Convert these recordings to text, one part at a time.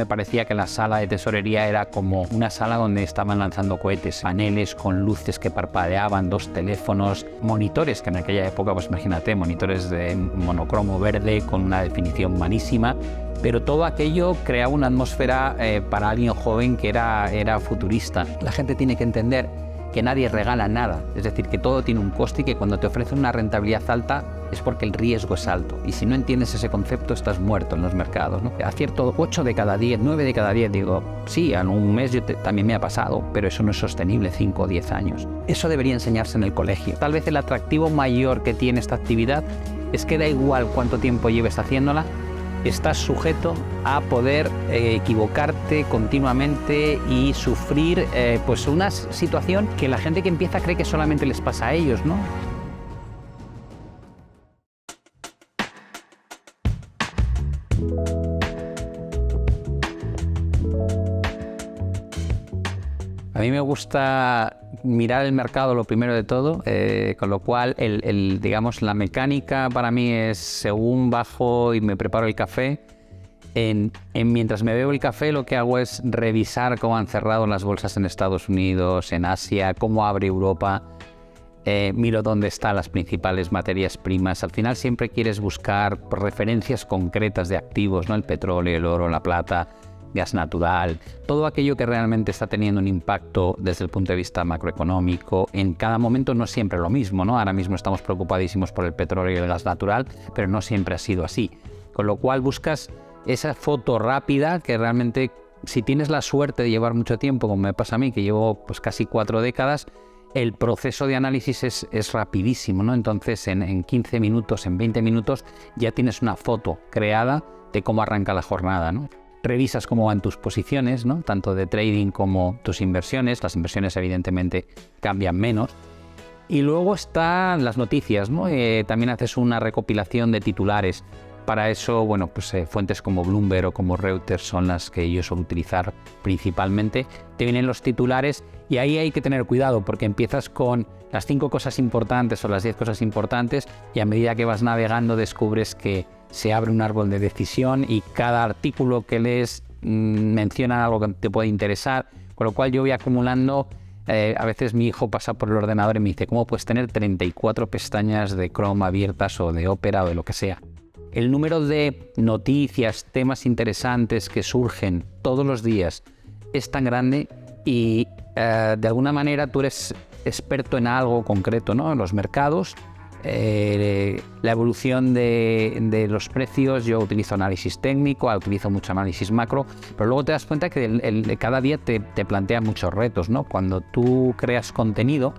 Me parecía que la sala de tesorería era como una sala donde estaban lanzando cohetes, paneles con luces que parpadeaban, 2 teléfonos, monitores, que en aquella época, pues imagínate, monitores de monocromo verde con una definición malísima, pero todo aquello creaba una atmósfera para alguien joven que era futurista. La gente tiene que entender que nadie regala nada, es decir, que todo tiene un coste y que cuando te ofrecen una rentabilidad alta es porque el riesgo es alto. Y si no entiendes ese concepto, estás muerto en los mercados, ¿no? Acierto 8 de cada 10, 9 de cada 10, digo, sí, en un mes también me ha pasado, pero eso no es sostenible 5 o 10 años. Eso debería enseñarse en el colegio. Tal vez el atractivo mayor que tiene esta actividad es que da igual cuánto tiempo lleves haciéndola, estás sujeto a poder equivocarte continuamente y sufrir pues una situación que la gente que empieza cree que solamente les pasa a ellos, ¿no? A mí me gusta mirar el mercado lo primero de todo, con lo cual digamos, la mecánica para mí es según bajo y me preparo el café, mientras me bebo el café lo que hago es revisar cómo han cerrado las bolsas en Estados Unidos, en Asia, cómo abre Europa, miro dónde están las principales materias primas. Al final siempre quieres buscar referencias concretas de activos, ¿no? El petróleo, el oro, la plata, gas natural, todo aquello que realmente está teniendo un impacto desde el punto de vista macroeconómico. En cada momento no es siempre lo mismo, ¿no? Ahora mismo estamos preocupadísimos por el petróleo y el gas natural, pero no siempre ha sido así. Con lo cual buscas esa foto rápida que realmente, si tienes la suerte de llevar mucho tiempo, como me pasa a mí, que llevo pues casi 4 décadas, el proceso de análisis es rapidísimo, ¿no? Entonces en 15 minutos, en 20 minutos ya tienes una foto creada de cómo arranca la jornada, ¿no? Revisas cómo van tus posiciones, ¿no? Tanto de trading como tus inversiones. Las inversiones evidentemente cambian menos. Y luego están las noticias, ¿no? También haces una recopilación de titulares. Para eso, bueno, pues fuentes como Bloomberg o como Reuters son las que yo suelo utilizar principalmente. Te vienen los titulares y ahí hay que tener cuidado porque empiezas con las 5 cosas importantes o las 10 cosas importantes y a medida que vas navegando descubres que se abre un árbol de decisión y cada artículo que lees menciona algo que te puede interesar, con lo cual yo voy acumulando. A veces mi hijo pasa por el ordenador y me dice, ¿cómo puedes tener 34 pestañas de Chrome abiertas o de Opera o de lo que sea? El número de noticias, temas interesantes que surgen todos los días es tan grande y de alguna manera tú eres experto en algo concreto, ¿no? En los mercados, la evolución de los precios. Yo utilizo análisis técnico, utilizo mucho análisis macro, pero luego te das cuenta que cada día te plantea muchos retos, ¿no? Cuando tú creas contenido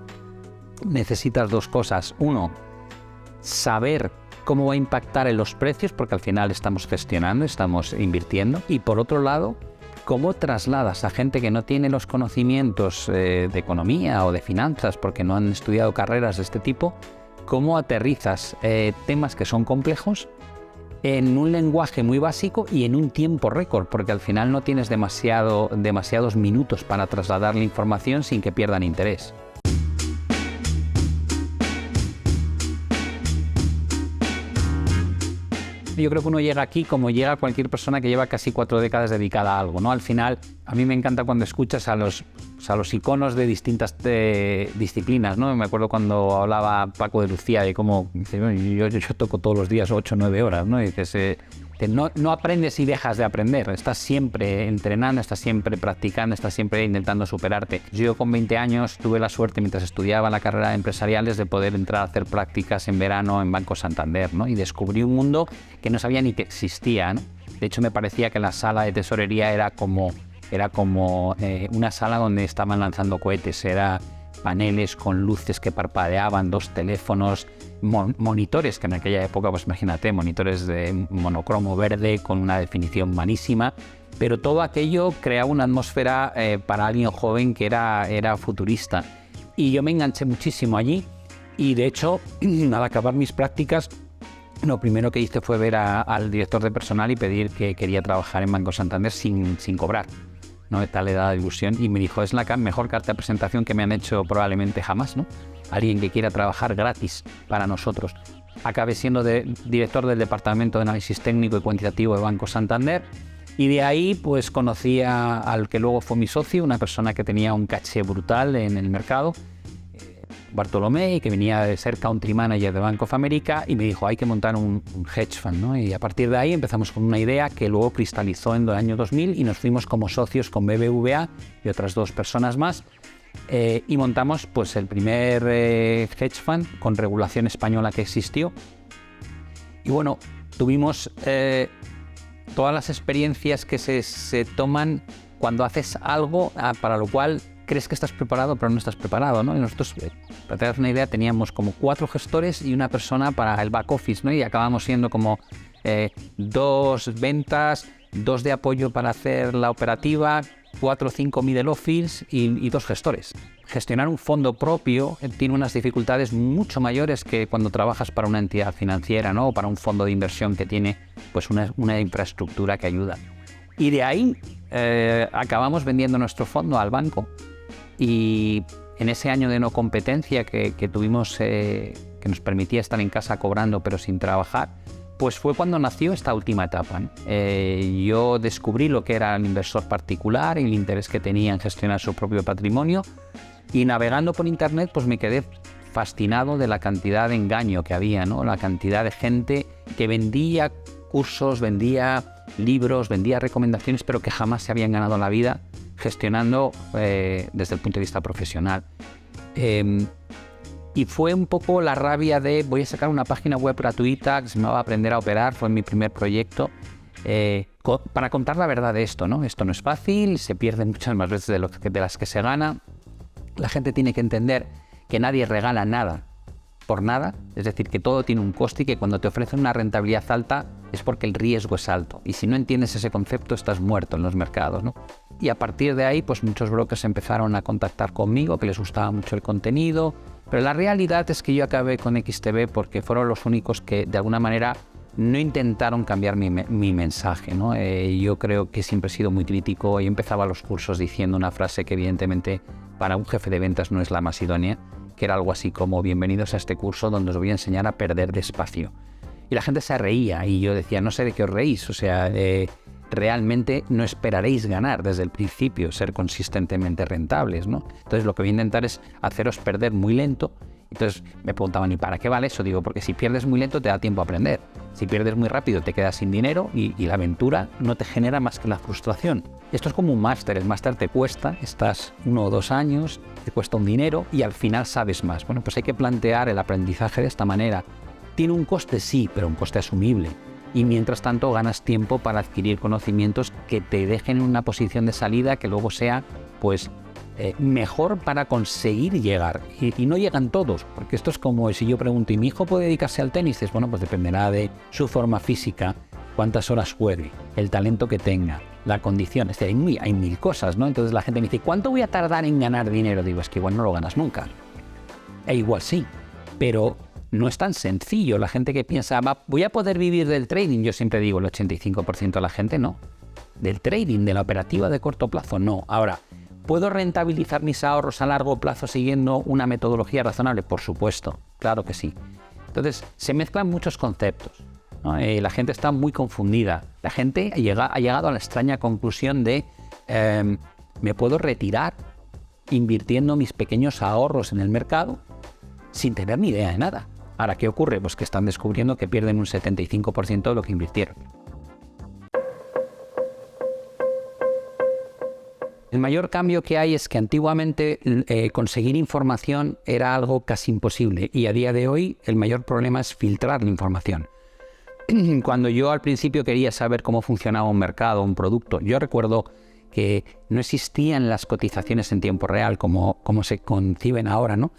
necesitas 2 cosas. Uno, saber cómo va a impactar en los precios, porque al final estamos gestionando, estamos invirtiendo. Y por otro lado, cómo trasladas a gente que no tiene los conocimientos de economía o de finanzas, porque no han estudiado carreras de este tipo, cómo aterrizas temas que son complejos en un lenguaje muy básico y en un tiempo récord, porque al final no tienes demasiados minutos para trasladar la información sin que pierdan interés. Yo creo que uno llega aquí como llega cualquier persona que lleva casi 4 décadas dedicada a algo, ¿no? Al final, a mí me encanta cuando escuchas a los iconos de distintas disciplinas, ¿no? Me acuerdo cuando hablaba Paco de Lucía de cómo dice, yo toco todos los días 8 o 9 horas, ¿no? Y dices, no aprendes y dejas de aprender, estás siempre entrenando, estás siempre practicando, estás siempre intentando superarte. Yo con 20 años tuve la suerte, mientras estudiaba la carrera de empresariales, de poder entrar a hacer prácticas en verano en Banco Santander, ¿no? Y descubrí un mundo que no sabía ni que existía, ¿no? De hecho, me parecía que la sala de tesorería era como una sala donde estaban lanzando cohetes. Era paneles con luces que parpadeaban, 2 teléfonos, monitores, que en aquella época, pues imagínate, monitores de monocromo verde con una definición malísima, pero todo aquello creaba una atmósfera para alguien joven que era futurista. Y yo me enganché muchísimo allí y de hecho, al acabar mis prácticas, lo primero que hice fue ver al director de personal y pedir que quería trabajar en Banco Santander sin cobrar, ¿no? Tal era la ilusión, y me dijo, es la mejor carta de presentación que me han hecho probablemente jamás, ¿no? Alguien que quiera trabajar gratis para nosotros. Acabé siendo director del Departamento de Análisis Técnico y Cuantitativo de Banco Santander Y de ahí pues conocí al que luego fue mi socio, una persona que tenía un caché brutal en el mercado, Bartolomé, que venía de ser country manager de Bank of America, y me dijo, hay que montar un hedge fund, ¿no? Y a partir de ahí empezamos con una idea que luego cristalizó en el año 2000 y nos fuimos como socios con BBVA y otras 2 personas más, y montamos pues el primer hedge fund con regulación española que existió. Y bueno, tuvimos todas las experiencias que se toman cuando haces algo para lo cual crees que estás preparado, pero no estás preparado, ¿no? Y nosotros, para te das una idea, teníamos como 4 gestores y una persona para el back office, ¿no? Y acabamos siendo como 2 ventas, 2 de apoyo para hacer la operativa, 4 o 5 middle office y 2 gestores. Gestionar un fondo propio tiene unas dificultades mucho mayores que cuando trabajas para una entidad financiera, ¿no? O para un fondo de inversión que tiene pues una infraestructura que ayuda. Y de ahí acabamos vendiendo nuestro fondo al banco. Y en ese año de no competencia que tuvimos, que nos permitía estar en casa cobrando pero sin trabajar, pues fue cuando nació esta última etapa, ¿no? Yo descubrí lo que era el inversor particular y el interés que tenía en gestionar su propio patrimonio, y navegando por internet pues me quedé fascinado de la cantidad de engaño que había, ¿no? La cantidad de gente que vendía cursos, vendía libros, vendía recomendaciones, pero que jamás se habían ganado la vida gestionando desde el punto de vista profesional. Y fue un poco la rabia de voy a sacar una página web gratuita que se me va a aprender a operar, fue mi primer proyecto, para contar la verdad de esto, ¿no? Esto no es fácil, se pierden muchas más veces de las que se gana. La gente tiene que entender que nadie regala nada por nada, es decir, que todo tiene un coste y que cuando te ofrecen una rentabilidad alta es porque el riesgo es alto. Y si no entiendes ese concepto, estás muerto en los mercados, ¿no? Y a partir de ahí, pues muchos brokers empezaron a contactar conmigo, que les gustaba mucho el contenido. Pero la realidad es que yo acabé con XTB porque fueron los únicos que, de alguna manera, no intentaron cambiar mi mensaje, ¿no? Yo creo que siempre he sido muy crítico y empezaba los cursos diciendo una frase que evidentemente para un jefe de ventas no es la más idónea, que era algo así como bienvenidos a este curso donde os voy a enseñar a perder despacio. Y la gente se reía y yo decía, no sé de qué os reís, o sea, realmente no esperaréis ganar desde el principio, ser consistentemente rentables, ¿no? Entonces lo que voy a intentar es haceros perder muy lento. Entonces me preguntaban, ¿y para qué vale eso? Digo, porque si pierdes muy lento te da tiempo a aprender. Si pierdes muy rápido te quedas sin dinero y la aventura no te genera más que la frustración. Esto es como un máster. El máster te cuesta, estás 1 o 2 años, te cuesta un dinero y al final sabes más. Bueno, pues hay que plantear el aprendizaje de esta manera. ¿Tiene un coste? Sí, pero un coste asumible. Y mientras tanto ganas tiempo para adquirir conocimientos que te dejen en una posición de salida que luego sea, pues, mejor para conseguir llegar. Y no llegan todos, porque esto es como si yo pregunto, ¿y mi hijo puede dedicarse al tenis? Dices, bueno, pues dependerá de su forma física, cuántas horas juegue, el talento que tenga, la condición. Es decir, hay mil cosas, ¿no? Entonces la gente me dice, ¿cuánto voy a tardar en ganar dinero? Digo, es que igual no lo ganas nunca. E igual sí, pero no es tan sencillo. La gente que piensa, voy a poder vivir del trading, yo siempre digo, el 85% de la gente no. Del trading, de la operativa de corto plazo, no. Ahora, ¿puedo rentabilizar mis ahorros a largo plazo siguiendo una metodología razonable? Por supuesto, claro que sí. Entonces, se mezclan muchos conceptos, ¿no? La gente está muy confundida. La gente ha llegado a la extraña conclusión de ¿me puedo retirar invirtiendo mis pequeños ahorros en el mercado sin tener ni idea de nada? Ahora, ¿qué ocurre? Pues que están descubriendo que pierden un 75% de lo que invirtieron. El mayor cambio que hay es que antiguamente conseguir información era algo casi imposible y a día de hoy el mayor problema es filtrar la información. Cuando yo al principio quería saber cómo funcionaba un mercado, un producto, yo recuerdo que no existían las cotizaciones en tiempo real como se conciben ahora, ¿no?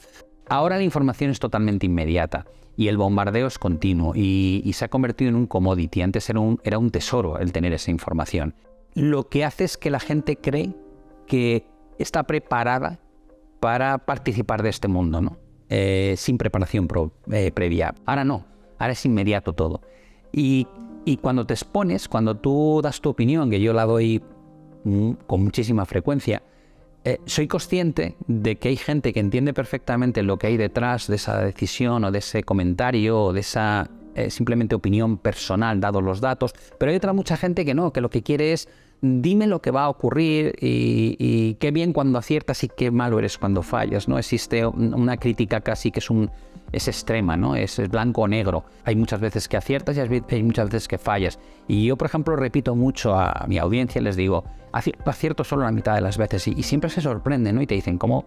Ahora la información es totalmente inmediata y el bombardeo es continuo y se ha convertido en un commodity. Antes era un tesoro el tener esa información. Lo que hace es que la gente cree que está preparada para participar de este mundo, ¿no? Sin preparación previa. Ahora no, ahora es inmediato todo. Y cuando te expones, cuando tú das tu opinión, que yo la doy con muchísima frecuencia, soy consciente de que hay gente que entiende perfectamente lo que hay detrás de esa decisión o de ese comentario o de esa simplemente opinión personal, dados los datos, pero hay otra mucha gente que no, que lo que quiere es dime lo que va a ocurrir y qué bien cuando aciertas y qué malo eres cuando fallas, ¿no? Existe una crítica casi que es extrema, ¿no? Es blanco o negro. Hay muchas veces que aciertas y hay muchas veces que fallas. Y yo, por ejemplo, repito mucho a mi audiencia, les digo, acierto solo la mitad de las veces y siempre se sorprenden, ¿no? Y te dicen, ¿cómo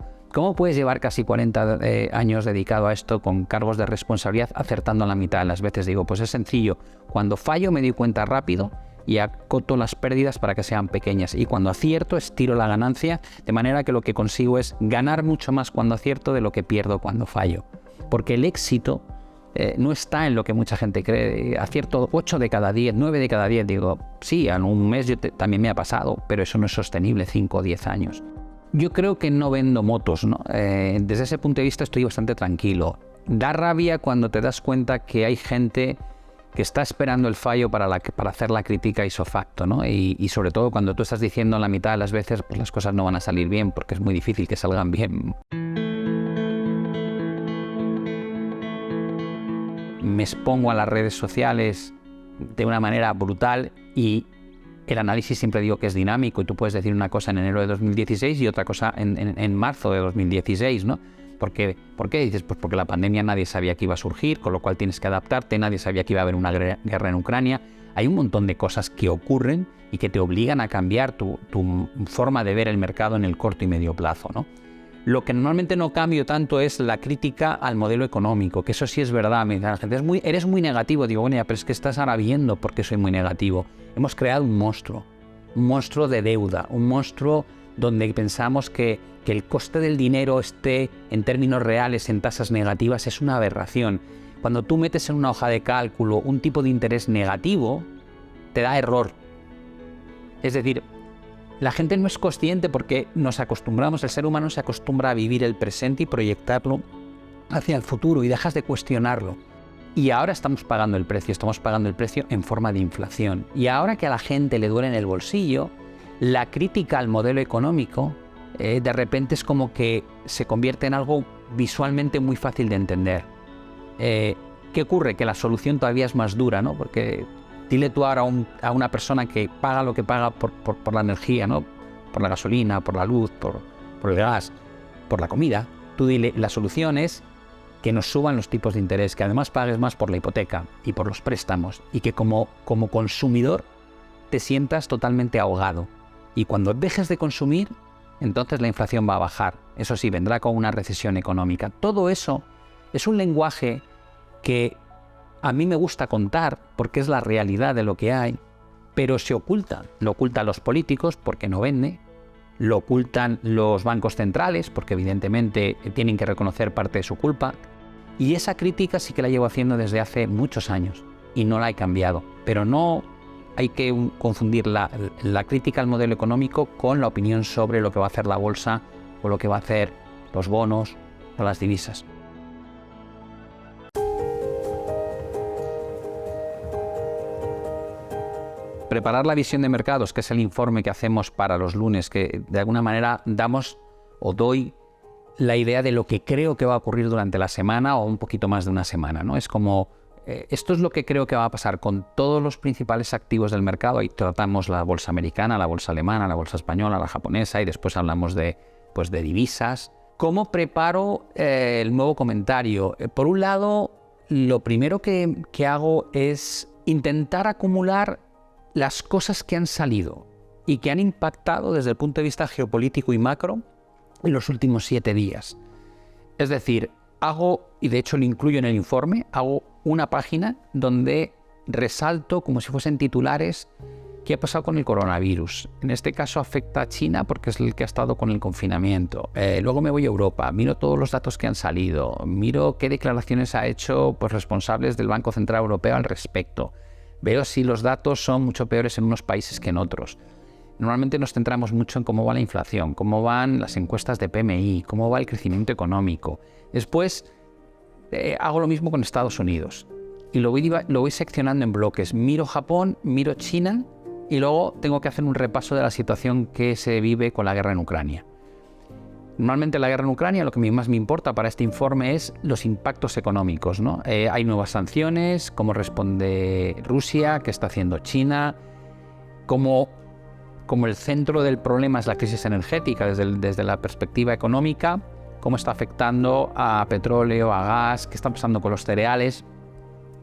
puedes llevar casi 40 años dedicado a esto con cargos de responsabilidad acertando la mitad de las veces? Digo, pues es sencillo. Cuando fallo me doy cuenta rápido y acoto las pérdidas para que sean pequeñas. Y cuando acierto, estiro la ganancia, de manera que lo que consigo es ganar mucho más cuando acierto de lo que pierdo cuando fallo. Porque el éxito no está en lo que mucha gente cree. Acierto 8 de cada 10, 9 de cada 10. Digo, sí, en un mes también me ha pasado, pero eso no es sostenible 5 o 10 años. Yo creo que no vendo motos, ¿no? Desde ese punto de vista estoy bastante tranquilo. Da rabia cuando te das cuenta que hay gente que está esperando el fallo para hacer la crítica ipso facto, ¿no? Y sobre todo cuando tú estás diciendo la mitad de las veces, pues las cosas no van a salir bien, porque es muy difícil que salgan bien. Me expongo a las redes sociales de una manera brutal y el análisis siempre digo que es dinámico y tú puedes decir una cosa en enero de 2016 y otra cosa en marzo de 2016, ¿no? ¿Por qué dices? Pues porque la pandemia nadie sabía que iba a surgir, con lo cual tienes que adaptarte, nadie sabía que iba a haber una guerra en Ucrania. Hay un montón de cosas que ocurren y que te obligan a cambiar tu forma de ver el mercado en el corto y medio plazo, ¿no? Lo que normalmente no cambio tanto es la crítica al modelo económico, que eso sí es verdad. Me dice la gente, eres muy negativo. Digo, bueno, ya, pero es que estás ahora viendo por qué soy muy negativo. Hemos creado un monstruo de deuda, un monstruo donde pensamos que el coste del dinero esté en términos reales en tasas negativas es una aberración. Cuando tú metes en una hoja de cálculo un tipo de interés negativo, te da error. Es decir, la gente no es consciente porque el ser humano se acostumbra a vivir el presente y proyectarlo hacia el futuro y dejas de cuestionarlo. Y ahora estamos pagando el precio en forma de inflación. Y ahora que a la gente le duele en el bolsillo, la crítica al modelo económico de repente es como que se convierte en algo visualmente muy fácil de entender. ¿Qué ocurre? Que la solución todavía es más dura, ¿no? Porque dile tú ahora a una persona que paga lo que paga por la energía, ¿no? Por la gasolina, por la luz, por el gas, por la comida. Tú dile, la solución es que nos suban los tipos de interés, que además pagues más por la hipoteca y por los préstamos y que como consumidor te sientas totalmente ahogado. Y cuando dejes de consumir, entonces la inflación va a bajar. Eso sí, vendrá con una recesión económica. Todo eso es un lenguaje que a mí me gusta contar porque es la realidad de lo que hay, pero se oculta. Lo ocultan los políticos porque no vende, lo ocultan los bancos centrales porque evidentemente tienen que reconocer parte de su culpa. Y esa crítica sí que la llevo haciendo desde hace muchos años y no la he cambiado. Pero no hay que confundir la crítica al modelo económico con la opinión sobre lo que va a hacer la bolsa o lo que va a hacer los bonos o las divisas. Preparar la visión de mercados, que es el informe que hacemos para los lunes, que de alguna manera doy la idea de lo que creo que va a ocurrir durante la semana o un poquito más de una semana, ¿no? Es como, esto es lo que creo que va a pasar con todos los principales activos del mercado. Ahí tratamos la bolsa americana, la bolsa alemana, la bolsa española, la japonesa y después hablamos de divisas. ¿Cómo preparo el nuevo comentario? Por un lado, lo primero que hago es intentar acumular las cosas que han salido y que han impactado desde el punto de vista geopolítico y macro en los últimos 7 días. Es decir, y de hecho lo incluyo en el informe, hago una página donde resalto como si fuesen titulares qué ha pasado con el coronavirus. En este caso afecta a China porque es el que ha estado con el confinamiento. Luego me voy a Europa, miro todos los datos que han salido, miro qué declaraciones ha hecho responsables del Banco Central Europeo al respecto. Veo si los datos son mucho peores en unos países que en otros. Normalmente nos centramos mucho en cómo va la inflación, cómo van las encuestas de PMI, cómo va el crecimiento económico. Después hago lo mismo con Estados Unidos y lo voy seccionando en bloques. Miro Japón, miro China y luego tengo que hacer un repaso de la situación que se vive con la guerra en Ucrania. Normalmente la guerra en Ucrania, lo que más me importa para este informe es los impactos económicos, ¿no? Hay nuevas sanciones, cómo responde Rusia, qué está haciendo China, cómo el centro del problema es la crisis energética desde la perspectiva económica, cómo está afectando a petróleo, a gas, qué está pasando con los cereales.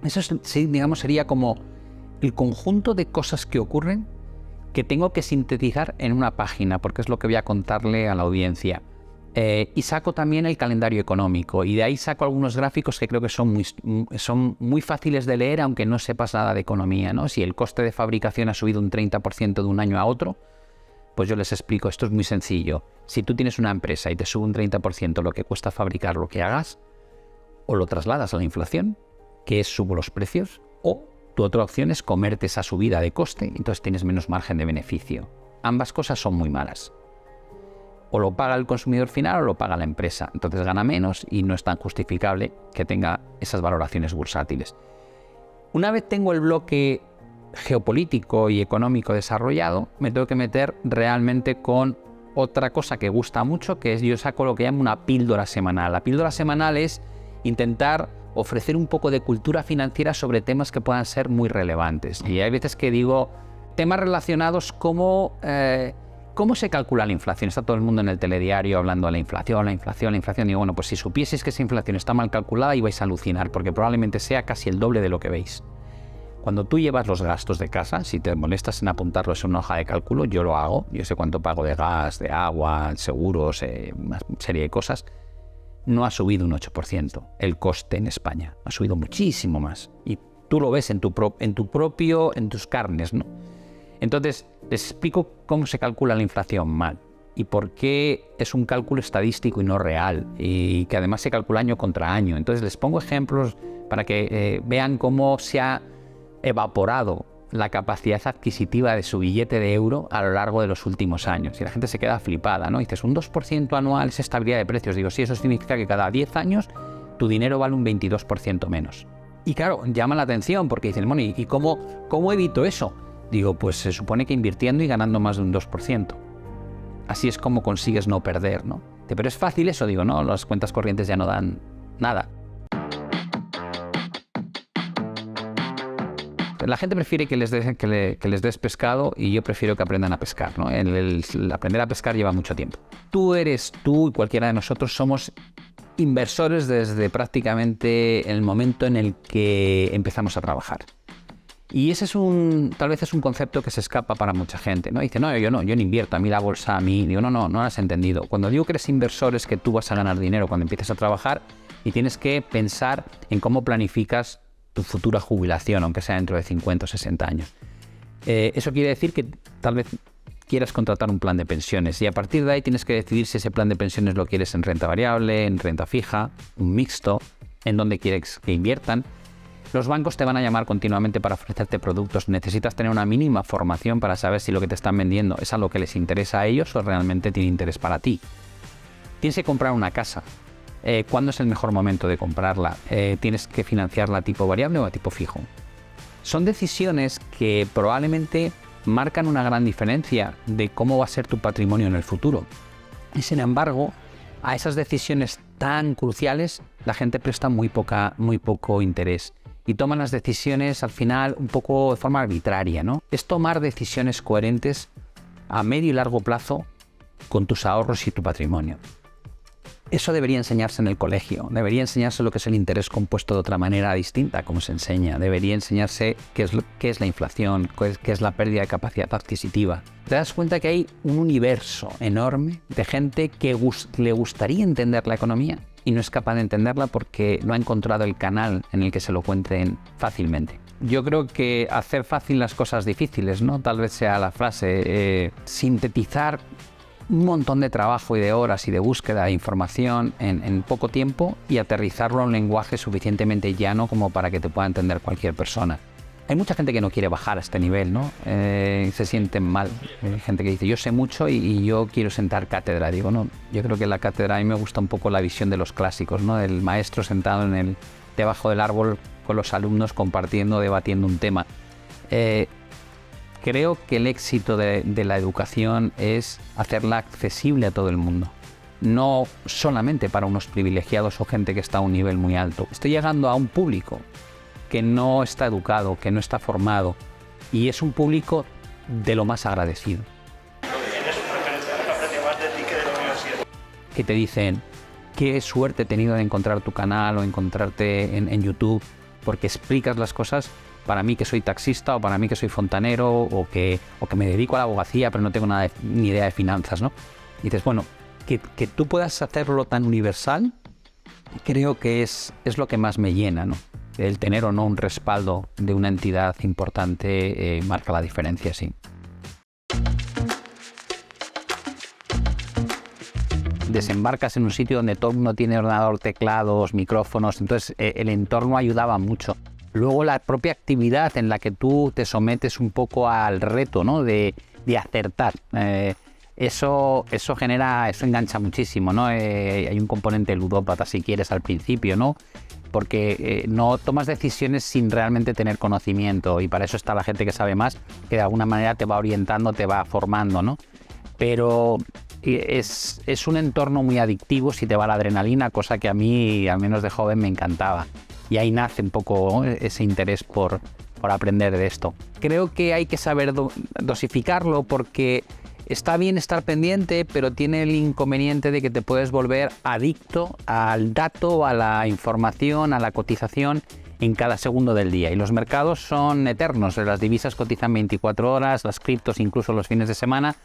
Eso sí, digamos, sería como el conjunto de cosas que ocurren que tengo que sintetizar en una página, porque es lo que voy a contarle a la audiencia. Y saco también el calendario económico, y de ahí saco algunos gráficos que creo que son muy fáciles de leer, aunque no sepas nada de economía, ¿no? Si el coste de fabricación ha subido un 30% de un año a otro, pues yo les explico, esto es muy sencillo. Si tú tienes una empresa y te sube un 30% lo que cuesta fabricar lo que hagas, o lo trasladas a la inflación, que es subo los precios, o tu otra opción es comerte esa subida de coste, entonces tienes menos margen de beneficio. Ambas cosas son muy malas. O lo paga el consumidor final o lo paga la empresa. Entonces gana menos y no es tan justificable que tenga esas valoraciones bursátiles. Una vez tengo el bloque geopolítico y económico desarrollado, me tengo que meter realmente con otra cosa que gusta mucho, que es yo saco lo que llamo una píldora semanal. La píldora semanal es intentar ofrecer un poco de cultura financiera sobre temas que puedan ser muy relevantes. Y hay veces que digo temas relacionados como ¿cómo se calcula la inflación? Está todo el mundo en el telediario hablando de la inflación. Digo, bueno, pues si supieseis que esa inflación está mal calculada, ibais a alucinar, porque probablemente sea casi el doble de lo que veis. Cuando tú llevas los gastos de casa, si te molestas en apuntarlos en una hoja de cálculo, yo lo hago. Yo sé cuánto pago de gas, de agua, seguros, una serie de cosas. No ha subido un 8% el coste en España. Ha subido muchísimo más. Y tú lo ves en tus carnes, ¿no? Entonces, les explico cómo se calcula la inflación mal y por qué es un cálculo estadístico y no real, y que además se calcula año contra año. Entonces, les pongo ejemplos para que vean cómo se ha evaporado la capacidad adquisitiva de su billete de euro a lo largo de los últimos años. Y la gente se queda flipada, ¿no? Dices, un 2% anual es estabilidad de precios. Digo, sí, eso significa que cada 10 años tu dinero vale un 22% menos. Y claro, llama la atención porque dicen, bueno, ¿y cómo evito eso? Digo, pues se supone que invirtiendo y ganando más de un 2%. Así es como consigues no perder, ¿no? Pero es fácil eso, digo, no, las cuentas corrientes ya no dan nada. La gente prefiere que les des pescado, y yo prefiero que aprendan a pescar, ¿no? El aprender a pescar lleva mucho tiempo. Tú y cualquiera de nosotros somos inversores desde prácticamente el momento en el que empezamos a trabajar. Y ese tal vez es un concepto que se escapa para mucha gente, ¿no? Dice, yo no invierto, a mí la bolsa, a mí. Digo, no lo has entendido. Cuando digo que eres inversor es que tú vas a ganar dinero cuando empieces a trabajar y tienes que pensar en cómo planificas tu futura jubilación, aunque sea dentro de 50 o 60 años. Eso quiere decir que tal vez quieras contratar un plan de pensiones y a partir de ahí tienes que decidir si ese plan de pensiones lo quieres en renta variable, en renta fija, un mixto, en donde quieres que inviertan. Los bancos te van a llamar continuamente para ofrecerte productos. Necesitas tener una mínima formación para saber si lo que te están vendiendo es algo que les interesa a ellos o realmente tiene interés para ti. Tienes que comprar una casa. ¿Cuándo es el mejor momento de comprarla? ¿Tienes que financiarla a tipo variable o a tipo fijo? Son decisiones que probablemente marcan una gran diferencia de cómo va a ser tu patrimonio en el futuro. Y sin embargo, a esas decisiones tan cruciales la gente presta muy poco interés. Y toman las decisiones al final un poco de forma arbitraria, ¿no? Es tomar decisiones coherentes a medio y largo plazo con tus ahorros y tu patrimonio. Eso debería enseñarse en el colegio, debería enseñarse lo que es el interés compuesto de otra manera distinta a cómo se enseña, debería enseñarse qué es la inflación, qué es la pérdida de capacidad adquisitiva. Te das cuenta que hay un universo enorme de gente que le gustaría entender la economía y no es capaz de entenderla porque no ha encontrado el canal en el que se lo cuenten fácilmente. Yo creo que hacer fácil las cosas difíciles, ¿no? Tal vez sea la frase, sintetizar un montón de trabajo y de horas y de búsqueda de información en poco tiempo y aterrizarlo a un lenguaje suficientemente llano como para que te pueda entender cualquier persona. Hay mucha gente que no quiere bajar a este nivel, ¿no? Se sienten mal. Hay gente que dice, yo sé mucho y yo quiero sentar cátedra. Digo, no, yo creo que la cátedra, a mí me gusta un poco la visión de los clásicos, ¿no? El maestro sentado debajo del árbol con los alumnos compartiendo, debatiendo un tema. Creo que el éxito de la educación es hacerla accesible a todo el mundo. no solamente para unos privilegiados o gente que está a un nivel muy alto. Estoy llegando a un público que no está educado, que no está formado, y es un público de lo más agradecido. Que te dicen, qué suerte he tenido de encontrar tu canal o encontrarte en YouTube, porque explicas las cosas para mí que soy taxista o para mí que soy fontanero o que me dedico a la abogacía pero no tengo ni idea de finanzas, ¿no? Y dices, bueno, que tú puedas hacerlo tan universal, creo que es lo que más me llena, ¿no? El tener o no un respaldo de una entidad importante marca la diferencia, sí. Desembarcas en un sitio donde todo el mundo tiene ordenador, teclados, micrófonos, entonces el entorno ayudaba mucho. Luego la propia actividad en la que tú te sometes un poco al reto, ¿no? de acertar. Eso engancha muchísimo, ¿no? Hay un componente ludópata, si quieres, al principio, ¿no? Porque no tomas decisiones sin realmente tener conocimiento, y para eso está la gente que sabe más, que de alguna manera te va orientando, te va formando, ¿no? Pero es un entorno muy adictivo si te va la adrenalina, cosa que a mí, al menos de joven, me encantaba. Y ahí nace un poco ese interés por aprender de esto. Creo que hay que saber dosificarlo, porque está bien estar pendiente, pero tiene el inconveniente de que te puedes volver adicto al dato, a la información, a la cotización en cada segundo del día. Y los mercados son eternos, las divisas cotizan 24 horas, las criptos incluso los fines de semana.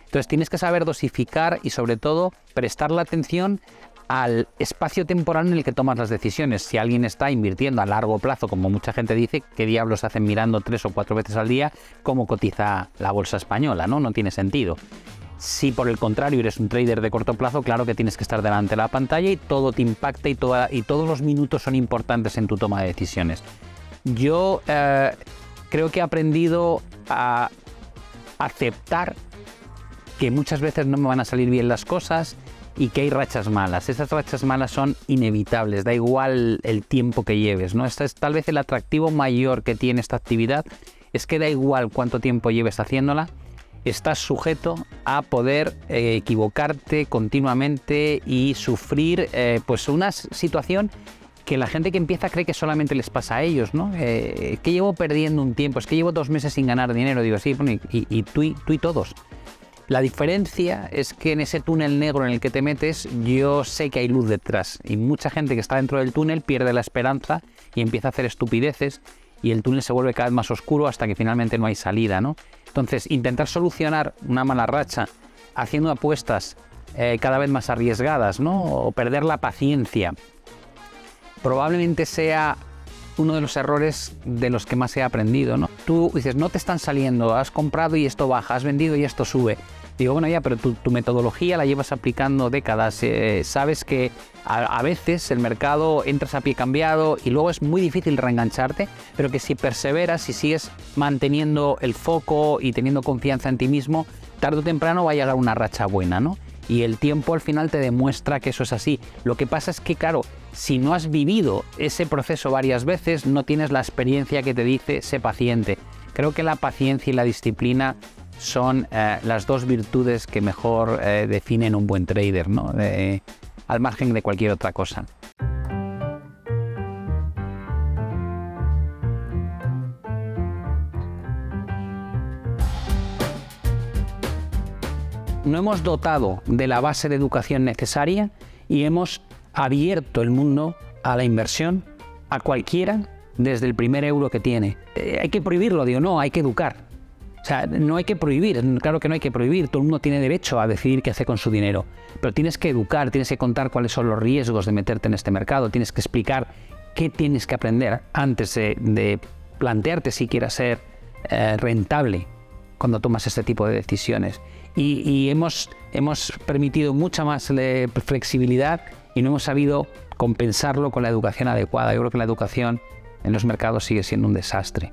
Entonces tienes que saber dosificar y sobre todo prestar la atención al espacio temporal en el que tomas las decisiones. Si alguien está invirtiendo a largo plazo, como mucha gente dice, ¿qué diablos hacen mirando 3 o 4 veces al día cómo cotiza la bolsa española? No tiene sentido. Si por el contrario eres un trader de corto plazo, claro que tienes que estar delante de la pantalla y todo te impacta y todos los minutos son importantes en tu toma de decisiones. Yo creo que he aprendido a aceptar que muchas veces no me van a salir bien las cosas y que hay rachas malas. Esas rachas malas son inevitables, da igual el tiempo que lleves, ¿no? Este es tal vez el atractivo mayor que tiene esta actividad, es que da igual cuánto tiempo lleves haciéndola, estás sujeto a poder equivocarte continuamente y sufrir pues una situación que la gente que empieza cree que solamente les pasa a ellos, ¿no? Que llevo perdiendo un tiempo, es que llevo 2 meses sin ganar dinero. Digo, sí, bueno, y tú y todos. La diferencia es que en ese túnel negro en el que te metes, yo sé que hay luz detrás, y mucha gente que está dentro del túnel pierde la esperanza y empieza a hacer estupideces, y el túnel se vuelve cada vez más oscuro hasta que finalmente no hay salida, ¿no? Entonces, intentar solucionar una mala racha haciendo apuestas cada vez más arriesgadas, ¿no? O perder la paciencia, probablemente sea uno de los errores de los que más he aprendido, ¿no? Tú dices, no te están saliendo, has comprado y esto baja, has vendido y esto sube. Digo, bueno, ya, pero tu metodología la llevas aplicando décadas. Sabes que a veces el mercado entras a pie cambiado y luego es muy difícil reengancharte, pero que si perseveras y sigues manteniendo el foco y teniendo confianza en ti mismo, tarde o temprano va a llegar una racha buena, ¿no? Y el tiempo al final te demuestra que eso es así. Lo que pasa es que, claro, si no has vivido ese proceso varias veces, no tienes la experiencia que te dice, sé paciente. Creo que la paciencia y la disciplina son las dos virtudes que mejor definen un buen trader, ¿no? Al margen de cualquier otra cosa. No hemos dotado de la base de educación necesaria y hemos abierto el mundo a la inversión a cualquiera desde el primer euro que tiene. Hay que prohibirlo, digo, no, hay que educar. O sea, no hay que prohibir, claro que no hay que prohibir, todo el mundo tiene derecho a decidir qué hace con su dinero, pero tienes que educar, tienes que contar cuáles son los riesgos de meterte en este mercado, tienes que explicar qué tienes que aprender antes de plantearte si quieres ser rentable cuando tomas este tipo de decisiones. Y hemos permitido mucha más flexibilidad y no hemos sabido compensarlo con la educación adecuada. Yo creo que la educación en los mercados sigue siendo un desastre.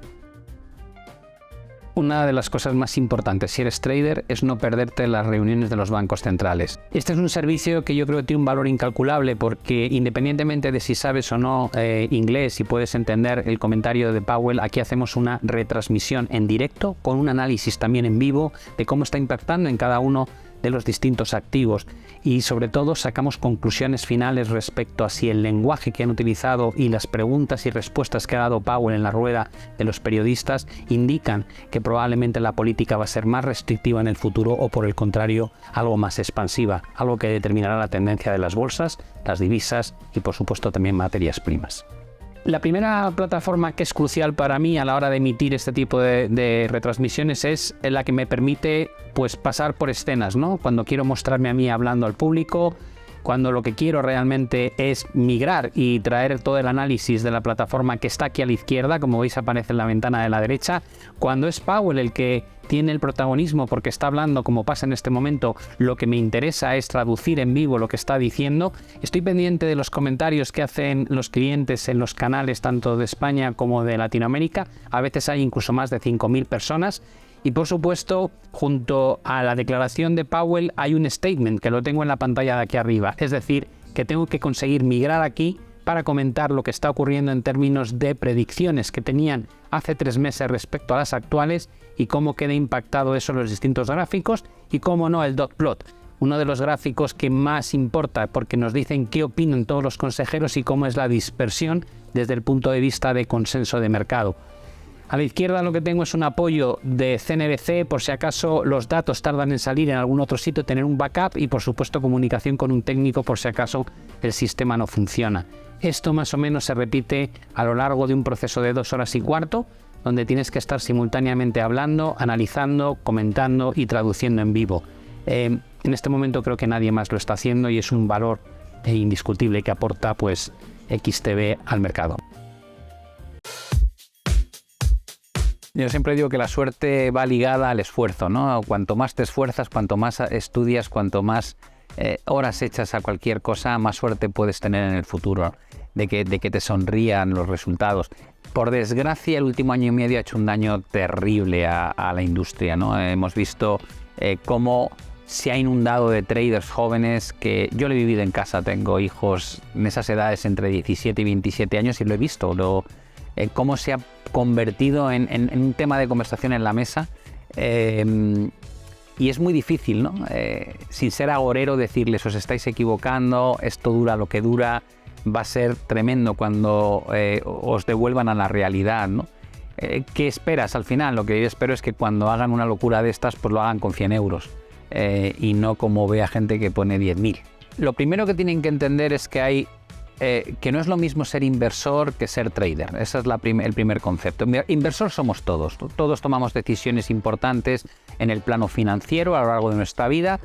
Una de las cosas más importantes si eres trader es no perderte las reuniones de los bancos centrales. Este es un servicio que yo creo que tiene un valor incalculable porque independientemente de si sabes o no inglés y puedes entender el comentario de Powell, aquí hacemos una retransmisión en directo con un análisis también en vivo de cómo está impactando en cada uno de los distintos activos y sobre todo sacamos conclusiones finales respecto a si el lenguaje que han utilizado y las preguntas y respuestas que ha dado Powell en la rueda de los periodistas indican que probablemente la política va a ser más restrictiva en el futuro o por el contrario algo más expansiva, algo que determinará la tendencia de las bolsas, las divisas y por supuesto también materias primas. La primera plataforma que es crucial para mí a la hora de emitir este tipo de retransmisiones es la que me permite pues pasar por escenas, ¿no? Cuando quiero mostrarme a mí hablando al público, cuando lo que quiero realmente es migrar y traer todo el análisis de la plataforma que está aquí a la izquierda, como veis aparece en la ventana de la derecha, cuando es Powell el que tiene el protagonismo porque está hablando, como pasa en este momento, lo que me interesa es traducir en vivo lo que está diciendo. Estoy pendiente de los comentarios que hacen los clientes en los canales tanto de España como de Latinoamérica. A veces hay incluso más de 5.000 personas. Y por supuesto, junto a la declaración de Powell hay un statement que lo tengo en la pantalla de aquí arriba. Es decir, que tengo que conseguir migrar aquí para comentar lo que está ocurriendo en términos de predicciones que tenían hace 3 meses respecto a las actuales y cómo queda impactado eso en los distintos gráficos y cómo no el dot plot. Uno de los gráficos que más importa porque nos dicen qué opinan todos los consejeros y cómo es la dispersión desde el punto de vista de consenso de mercado. A la izquierda lo que tengo es un apoyo de CNBC por si acaso los datos tardan en salir en algún otro sitio, tener un backup y por supuesto comunicación con un técnico por si acaso el sistema no funciona. Esto más o menos se repite a lo largo de un proceso de 2 horas y cuarto, donde tienes que estar simultáneamente hablando, analizando, comentando y traduciendo en vivo. En este momento creo que nadie más lo está haciendo y es un valor indiscutible que aporta pues XTB al mercado. Yo siempre digo que la suerte va ligada al esfuerzo, ¿no? Cuanto más te esfuerzas, cuanto más estudias, cuanto más horas echas a cualquier cosa, más suerte puedes tener en el futuro de que te sonrían los resultados. Por desgracia, el último año y medio ha hecho un daño terrible a la industria, ¿no? Hemos visto cómo se ha inundado de traders jóvenes que yo lo he vivido en casa, tengo hijos en esas edades entre 17 y 27 años y lo he visto, cómo se ha convertido en un tema de conversación en la mesa y es muy difícil, ¿no? Sin ser agorero decirles os estáis equivocando, esto dura lo que dura, va a ser tremendo cuando os devuelvan a la realidad, ¿no? ¿Qué esperas al final? Lo que yo espero es que cuando hagan una locura de estas pues lo hagan con 100 euros y no como vea gente que pone 10.000. Lo primero que tienen que entender es que que no es lo mismo ser inversor que ser trader. Ese es el primer concepto. Inversor somos todos. Todos tomamos decisiones importantes en el plano financiero a lo largo de nuestra vida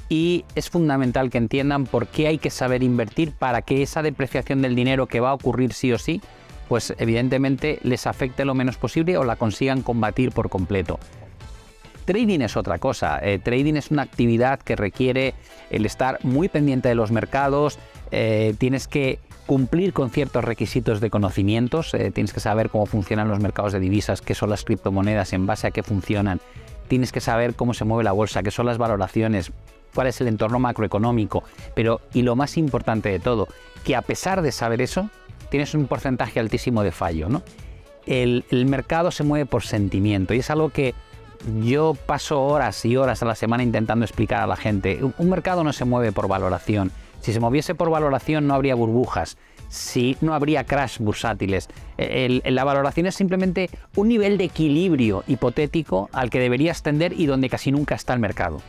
y es fundamental que entiendan por qué hay que saber invertir para que esa depreciación del dinero que va a ocurrir sí o sí, pues evidentemente les afecte lo menos posible o la consigan combatir por completo. Trading es otra cosa. Trading es una actividad que requiere el estar muy pendiente de los mercados. Tienes que cumplir con ciertos requisitos de conocimientos. Tienes que saber cómo funcionan los mercados de divisas, qué son las criptomonedas, en base a qué funcionan. Tienes que saber cómo se mueve la bolsa, qué son las valoraciones, cuál es el entorno macroeconómico. Y lo más importante de todo, que a pesar de saber eso, tienes un porcentaje altísimo de fallo, ¿no? El mercado se mueve por sentimiento y es algo que yo paso horas y horas a la semana intentando explicar a la gente. Un mercado no se mueve por valoración. Si se moviese por valoración no habría burbujas, no habría crash bursátiles. La valoración es simplemente un nivel de equilibrio hipotético al que deberías tender y donde casi nunca está el mercado.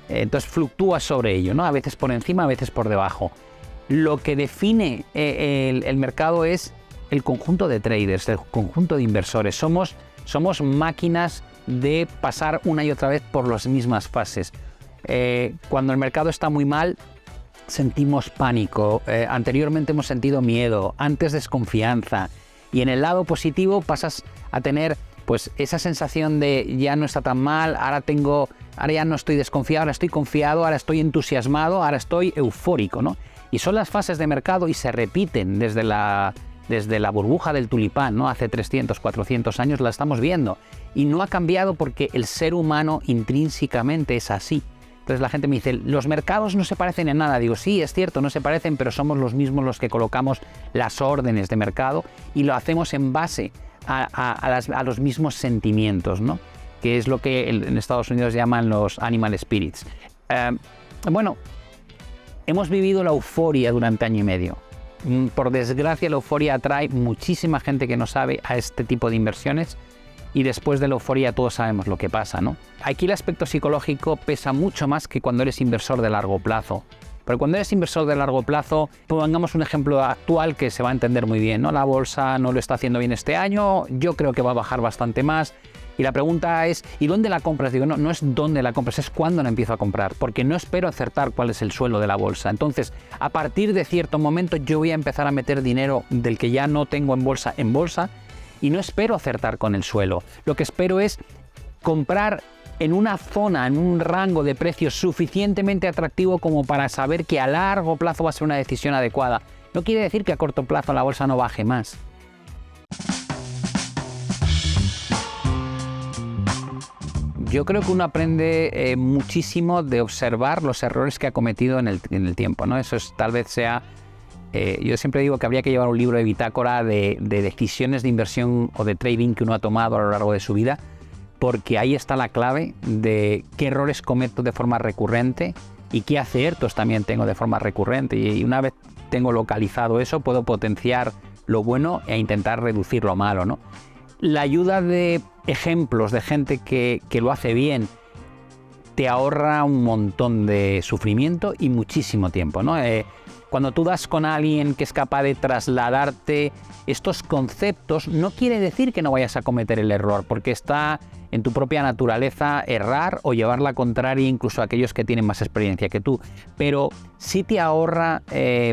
Entonces fluctúa sobre ello, ¿no? A veces por encima, a veces por debajo. Lo que define el mercado es el conjunto de traders, el conjunto de inversores. Somos máquinas de pasar una y otra vez por las mismas fases. Cuando el mercado está muy mal, sentimos pánico. Anteriormente hemos sentido miedo, antes desconfianza. Y en el lado positivo pasas a tener pues esa sensación de ya no está tan mal, ahora ya no estoy desconfiado, ahora estoy confiado, ahora estoy entusiasmado, ahora estoy eufórico, ¿no? Y son las fases de mercado y se repiten desde la burbuja del tulipán, ¿no? Hace 300, 400 años la estamos viendo y no ha cambiado porque el ser humano intrínsecamente es así. Entonces la gente me dice, los mercados no se parecen en nada. Digo, sí, es cierto, no se parecen, pero somos los mismos los que colocamos las órdenes de mercado y lo hacemos en base a los mismos sentimientos, ¿no? Que es lo que en Estados Unidos llaman los animal spirits. Bueno, hemos vivido la euforia durante año y medio. Por desgracia, la euforia atrae muchísima gente que no sabe a este tipo de inversiones y después de la euforia todos sabemos lo que pasa, ¿no? Aquí el aspecto psicológico pesa mucho más que cuando eres inversor de largo plazo. Pero cuando eres inversor de largo plazo, pongamos un ejemplo actual que se va a entender muy bien, ¿no? La bolsa no lo está haciendo bien este año, yo creo que va a bajar bastante más. Y la pregunta es, ¿y dónde la compras? Digo, no es dónde la compras, es cuándo la empiezo a comprar, porque no espero acertar cuál es el suelo de la bolsa. Entonces, a partir de cierto momento yo voy a empezar a meter dinero del que ya no tengo en bolsa, y no espero acertar con el suelo. Lo que espero es comprar en una zona, en un rango de precios suficientemente atractivo como para saber que a largo plazo va a ser una decisión adecuada. No quiere decir que a corto plazo la bolsa no baje más. Yo creo que uno aprende muchísimo de observar los errores que ha cometido en el tiempo, ¿no? Eso tal vez sea... yo siempre digo que habría que llevar un libro de bitácora de decisiones de inversión o de trading que uno ha tomado a lo largo de su vida, porque ahí está la clave de qué errores cometo de forma recurrente y qué aciertos también tengo de forma recurrente. Y una vez tengo localizado eso, puedo potenciar lo bueno e intentar reducir lo malo, ¿no? La ayuda de ejemplos de gente que lo hace bien te ahorra un montón de sufrimiento y muchísimo tiempo, ¿no? Cuando tú das con alguien que es capaz de trasladarte estos conceptos, no quiere decir que no vayas a cometer el error, porque está en tu propia naturaleza errar o llevar la contraria incluso a aquellos que tienen más experiencia que tú. Pero sí te ahorra,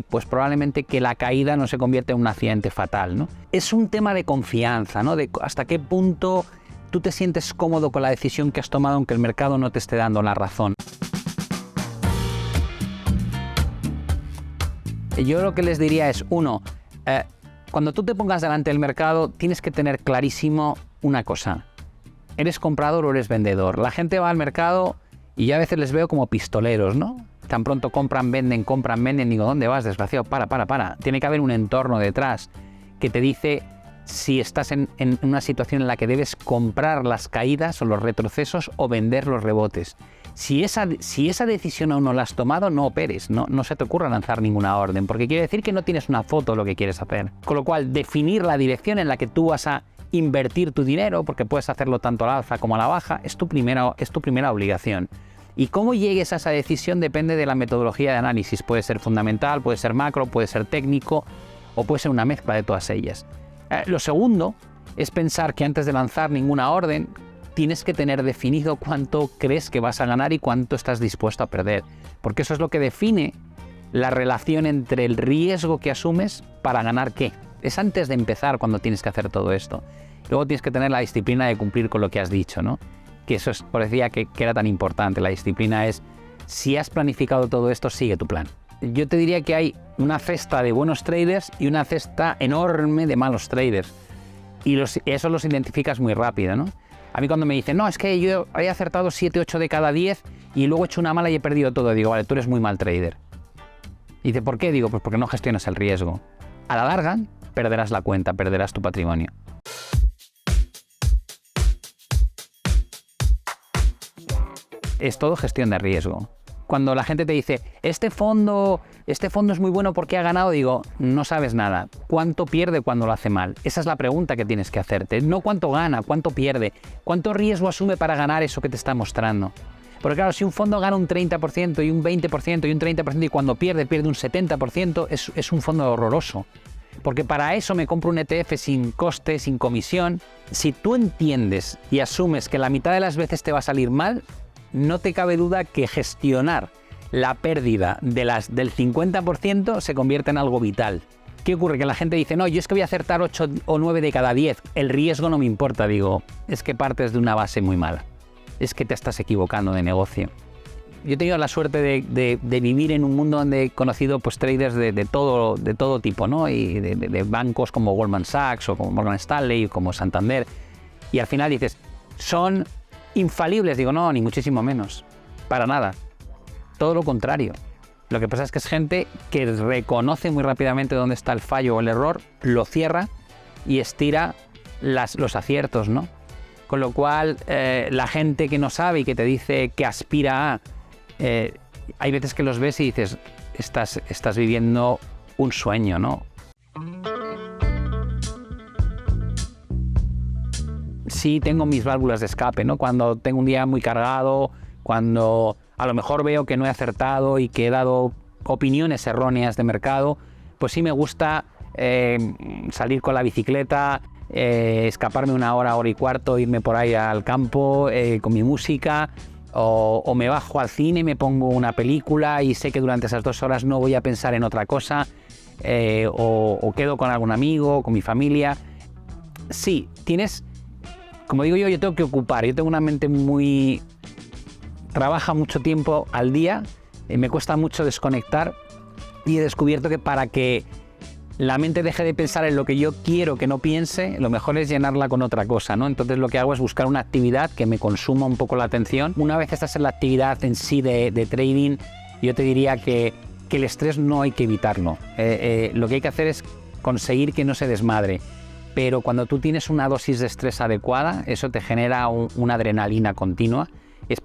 pues probablemente que la caída no se convierta en un accidente fatal, ¿no? Es un tema de confianza, ¿no? De hasta qué punto tú te sientes cómodo con la decisión que has tomado aunque el mercado no te esté dando la razón. Yo lo que les diría es, cuando tú te pongas delante del mercado, tienes que tener clarísimo una cosa. ¿Eres comprador o eres vendedor? La gente va al mercado y yo a veces les veo como pistoleros, ¿no? Tan pronto compran, venden, digo, ¿dónde vas, desgraciado? Para. Tiene que haber un entorno detrás que te dice si estás en una situación en la que debes comprar las caídas o los retrocesos o vender los rebotes. Si esa decisión aún no la has tomado, no operes, no se te ocurra lanzar ninguna orden, porque quiere decir que no tienes una foto de lo que quieres hacer. Con lo cual, definir la dirección en la que tú vas a invertir tu dinero, porque puedes hacerlo tanto a la alza como a la baja, es tu primera obligación. Y cómo llegues a esa decisión depende de la metodología de análisis. Puede ser fundamental, puede ser macro, puede ser técnico o puede ser una mezcla de todas ellas. Lo segundo es pensar que antes de lanzar ninguna orden, tienes que tener definido cuánto crees que vas a ganar y cuánto estás dispuesto a perder, porque eso es lo que define la relación entre el riesgo que asumes para ganar qué. Es antes de empezar cuando tienes que hacer todo esto. Luego tienes que tener la disciplina de cumplir con lo que has dicho, ¿no? Que eso es, por decía que era tan importante. La disciplina es, si has planificado todo esto, sigue tu plan. Yo te diría que hay una cesta de buenos traders y una cesta enorme de malos traders. Y eso los identificas muy rápido, ¿no? A mí cuando me dicen, no, es que yo he acertado 7, 8 de cada 10 y luego he hecho una mala y he perdido todo. Digo, vale, tú eres muy mal trader. Y dice, ¿por qué? Digo, pues porque no gestionas el riesgo. A la larga, perderás la cuenta, perderás tu patrimonio. Es todo gestión de riesgo. Cuando la gente te dice, este fondo es muy bueno porque ha ganado, digo, no sabes nada. ¿Cuánto pierde cuando lo hace mal? Esa es la pregunta que tienes que hacerte. No cuánto gana, cuánto pierde, cuánto riesgo asume para ganar eso que te está mostrando. Porque claro, si un fondo gana un 30% y un 20% y un 30% y cuando pierde un 70%, es un fondo horroroso. Porque para eso me compro un ETF sin coste, sin comisión. Si tú entiendes y asumes que la mitad de las veces te va a salir mal, no te cabe duda que gestionar la pérdida del 50% se convierte en algo vital. ¿Qué ocurre? Que la gente dice, no, yo es que voy a acertar 8 o 9 de cada 10, el riesgo no me importa. Digo, es que partes de una base muy mala. Es que te estás equivocando de negocio. Yo he tenido la suerte de vivir en un mundo donde he conocido pues, traders de todo tipo, ¿no? Y de bancos como Goldman Sachs o como Morgan Stanley o como Santander. Y al final dices, ¿son infalibles? Digo, no, ni muchísimo menos. Para nada. Todo lo contrario. Lo que pasa es que es gente que reconoce muy rápidamente dónde está el fallo o el error, lo cierra y estira los aciertos, ¿no? Con lo cual, la gente que no sabe y que te dice que aspira a hay veces que los ves y dices, estás viviendo un sueño, ¿no? Sí tengo mis válvulas de escape, ¿no? Cuando tengo un día muy cargado, cuando a lo mejor veo que no he acertado y que he dado opiniones erróneas de mercado, pues sí me gusta salir con la bicicleta, escaparme 1 hora, 1 hora y cuarto, irme por ahí al campo con mi música, o me bajo al cine y me pongo una película y sé que durante esas 2 horas no voy a pensar en otra cosa, o quedo con algún amigo, con mi familia. Sí, como digo yo tengo que ocupar, yo tengo una mente muy... trabaja mucho tiempo al día, me cuesta mucho desconectar, y he descubierto que para que la mente deje de pensar en lo que yo quiero que no piense, lo mejor es llenarla con otra cosa, ¿no? Entonces lo que hago es buscar una actividad que me consuma un poco la atención. Una vez estás en la actividad en sí de trading, yo te diría que el estrés no hay que evitarlo. Lo que hay que hacer es conseguir que no se desmadre. Pero cuando tú tienes una dosis de estrés adecuada, eso te genera una adrenalina continua.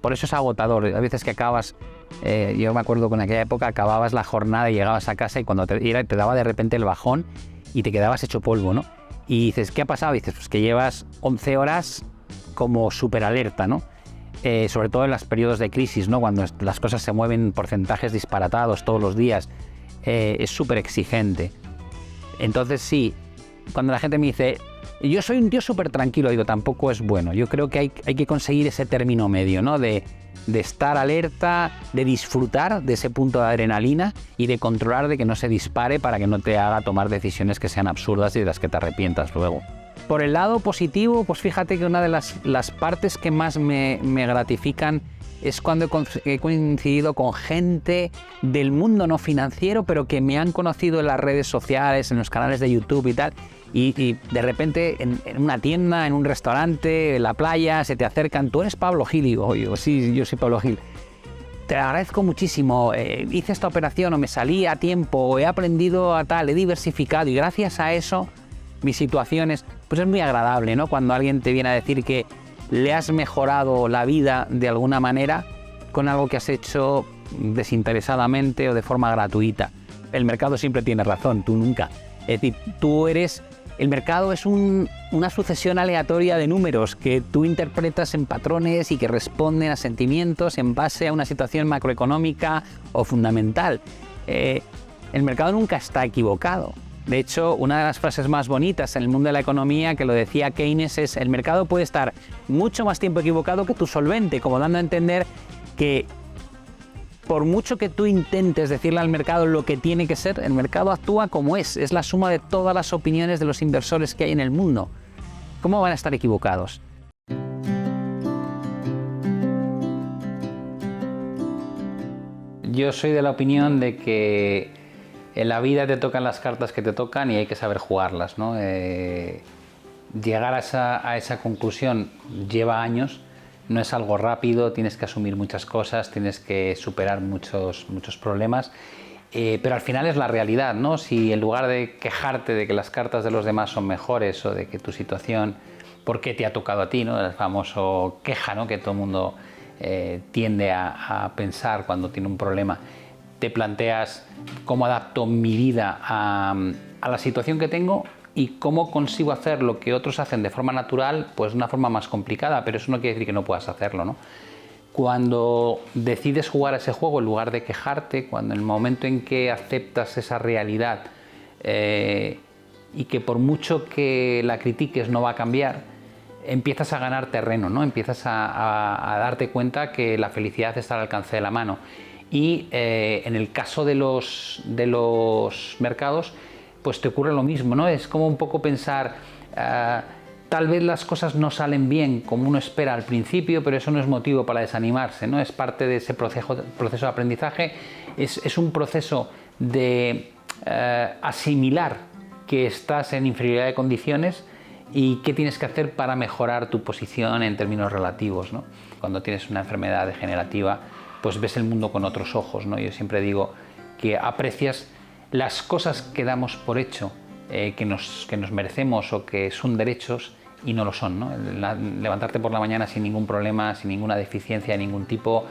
Por eso es agotador. A veces que acabas, yo me acuerdo que en aquella época acababas la jornada y llegabas a casa y cuando te daba de repente el bajón y te quedabas hecho polvo, ¿no? Y dices, ¿qué ha pasado? Y dices, pues que llevas 11 horas como súper alerta, ¿no? Sobre todo en los periodos de crisis, ¿no? Cuando las cosas se mueven en porcentajes disparatados todos los días, es súper exigente. Entonces sí, cuando la gente me dice, yo soy un tío súper tranquilo, digo, tampoco es bueno. Yo creo que hay que conseguir ese término medio, ¿no? De estar alerta, de disfrutar de ese punto de adrenalina y de controlar de que no se dispare para que no te haga tomar decisiones que sean absurdas y de las que te arrepientas luego. Por el lado positivo, pues fíjate que una de las partes que más me gratifican es cuando he coincidido con gente del mundo no financiero, pero que me han conocido en las redes sociales, en los canales de YouTube y tal, y de repente en una tienda, en un restaurante, en la playa, se te acercan, tú eres Pablo Gil, y digo, oye, sí, yo soy Pablo Gil. Te agradezco muchísimo, hice esta operación o me salí a tiempo, o he aprendido a tal, he diversificado y gracias a eso mis situaciones, pues es muy agradable, ¿no? Cuando alguien te viene a decir que le has mejorado la vida de alguna manera con algo que has hecho desinteresadamente o de forma gratuita. El mercado siempre tiene razón, tú nunca. Es decir, el mercado es una sucesión aleatoria de números que tú interpretas en patrones y que responden a sentimientos en base a una situación macroeconómica o fundamental. El mercado nunca está equivocado. De hecho, una de las frases más bonitas en el mundo de la economía, que lo decía Keynes, es: el mercado puede estar mucho más tiempo equivocado que tu solvente, como dando a entender que por mucho que tú intentes decirle al mercado lo que tiene que ser, el mercado actúa como es la suma de todas las opiniones de los inversores que hay en el mundo. ¿Cómo van a estar equivocados? Yo soy de la opinión de que en la vida te tocan las cartas que te tocan y hay que saber jugarlas, ¿no? Llegar a esa conclusión lleva años, no es algo rápido, tienes que asumir muchas cosas, tienes que superar muchos problemas, pero al final es la realidad, ¿no? Si en lugar de quejarte de que las cartas de los demás son mejores o de que tu situación, ¿por qué te ha tocado a ti?, ¿no? El famoso queja, ¿no? Que todo el mundo tiende a pensar cuando tiene un problema. Te planteas cómo adapto mi vida a la situación que tengo y cómo consigo hacer lo que otros hacen de forma natural, pues de una forma más complicada, pero eso no quiere decir que no puedas hacerlo, ¿no? Cuando decides jugar a ese juego en lugar de quejarte, cuando en el momento en que aceptas esa realidad y que por mucho que la critiques no va a cambiar, empiezas a ganar terreno, ¿no? Empiezas a darte cuenta que la felicidad está al alcance de la mano. Y en el caso de los mercados, pues te ocurre lo mismo, ¿no? Es como un poco pensar, tal vez las cosas no salen bien como uno espera al principio, pero eso no es motivo para desanimarse, ¿no? Es parte de ese proceso de aprendizaje, es un proceso de asimilar que estás en inferioridad de condiciones y qué tienes que hacer para mejorar tu posición en términos relativos, ¿no? Cuando tienes una enfermedad degenerativa, pues ves el mundo con otros ojos, ¿no? Yo siempre digo que aprecias las cosas que damos por hecho, que nos merecemos o que son derechos y no lo son, ¿no? Levantarte por la mañana sin ningún problema, sin ninguna deficiencia de ningún tipo,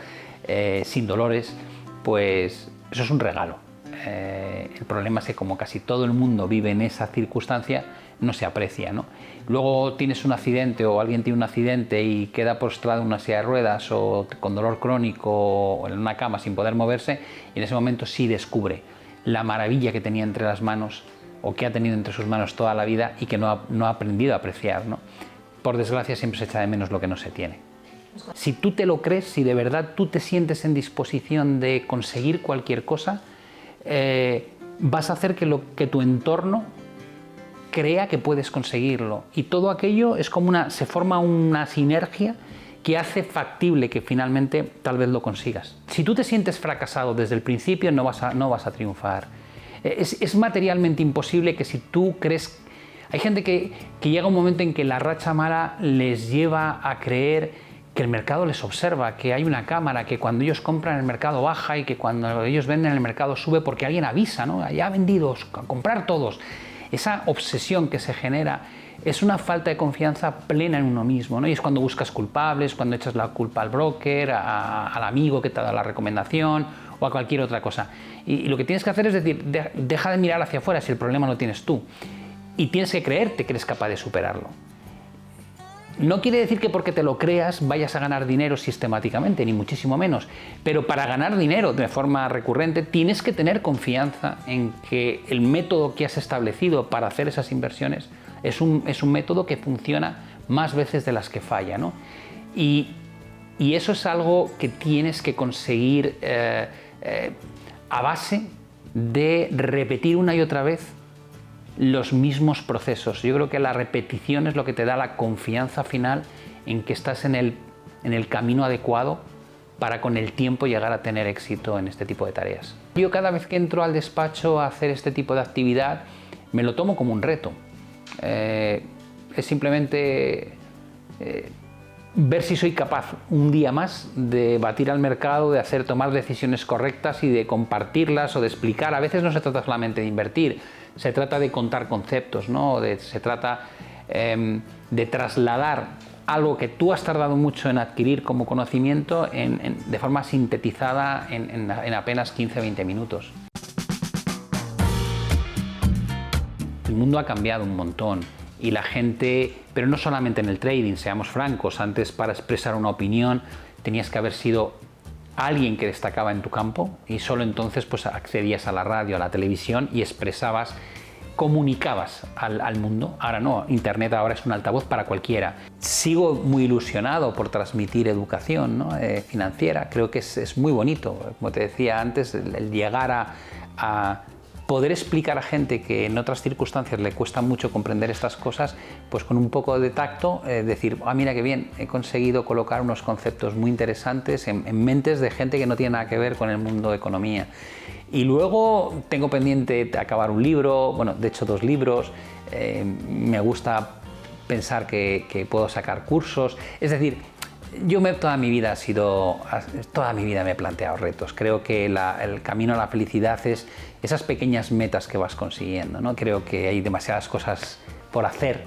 sin dolores, pues eso es un regalo. El problema es que como casi todo el mundo vive en esa circunstancia, no se aprecia, ¿no? Luego tienes un accidente o alguien tiene un accidente y queda postrado en una silla de ruedas o con dolor crónico o en una cama sin poder moverse, y en ese momento sí descubre la maravilla que tenía entre las manos o que ha tenido entre sus manos toda la vida y que no ha aprendido a apreciar, ¿no? Por desgracia siempre se echa de menos lo que no se tiene. Si tú te lo crees, si de verdad tú te sientes en disposición de conseguir cualquier cosa, vas a hacer que tu entorno crea que puedes conseguirlo, y todo aquello es como se forma una sinergia que hace factible que finalmente tal vez lo consigas. Si tú te sientes fracasado desde el principio, no vas a triunfar. Es materialmente imposible que si tú crees... Hay gente que llega un momento en que la racha mala les lleva a creer que el mercado les observa, que hay una cámara, que cuando ellos compran el mercado baja y que cuando ellos venden el mercado sube porque alguien avisa, ¿no? Ya vendidos, a comprar todos. Esa obsesión que se genera es una falta de confianza plena en uno mismo, ¿no? Y es cuando buscas culpables, cuando echas la culpa al broker, al amigo que te ha dado la recomendación o a cualquier otra cosa. Y lo que tienes que hacer es decir, deja de mirar hacia afuera si el problema lo tienes tú. Y tienes que creerte que eres capaz de superarlo. No quiere decir que porque te lo creas vayas a ganar dinero sistemáticamente, ni muchísimo menos. Pero para ganar dinero de forma recurrente tienes que tener confianza en que el método que has establecido para hacer esas inversiones es un método que funciona más veces de las que falla, ¿no? Y eso es algo que tienes que conseguir a base de repetir una y otra vez los mismos procesos. Yo creo que la repetición es lo que te da la confianza final en que estás en el camino adecuado para con el tiempo llegar a tener éxito en este tipo de tareas. Yo cada vez que entro al despacho a hacer este tipo de actividad me lo tomo como un reto. Es simplemente ver si soy capaz un día más de batir al mercado, de tomar decisiones correctas y de compartirlas o de explicar. A veces no se trata solamente de invertir, se trata de contar conceptos, ¿no? Se trata de trasladar algo que tú has tardado mucho en adquirir como conocimiento de forma sintetizada en apenas 15-20 minutos. El mundo ha cambiado un montón y la gente, pero no solamente en el trading, seamos francos, antes para expresar una opinión tenías que haber sido alguien que destacaba en tu campo y solo entonces pues accedías a la radio, a la televisión y expresabas, comunicabas al mundo. Ahora no, Internet ahora es un altavoz para cualquiera. Sigo muy ilusionado por transmitir educación, ¿no? Financiera. Creo que es muy bonito, como te decía antes, el llegar a poder explicar a gente que en otras circunstancias le cuesta mucho comprender estas cosas, pues con un poco de tacto, decir, mira qué bien, he conseguido colocar unos conceptos muy interesantes en mentes de gente que no tiene nada que ver con el mundo de economía. Y luego tengo pendiente acabar un libro, bueno, de hecho 2 libros, me gusta pensar que puedo sacar cursos, es decir, yo toda mi vida me he planteado retos. Creo que el camino a la felicidad es esas pequeñas metas que vas consiguiendo, ¿no? Creo que hay demasiadas cosas por hacer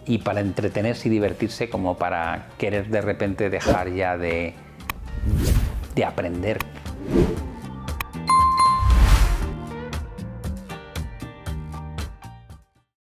y para entretenerse y divertirse como para querer de repente dejar ya de aprender.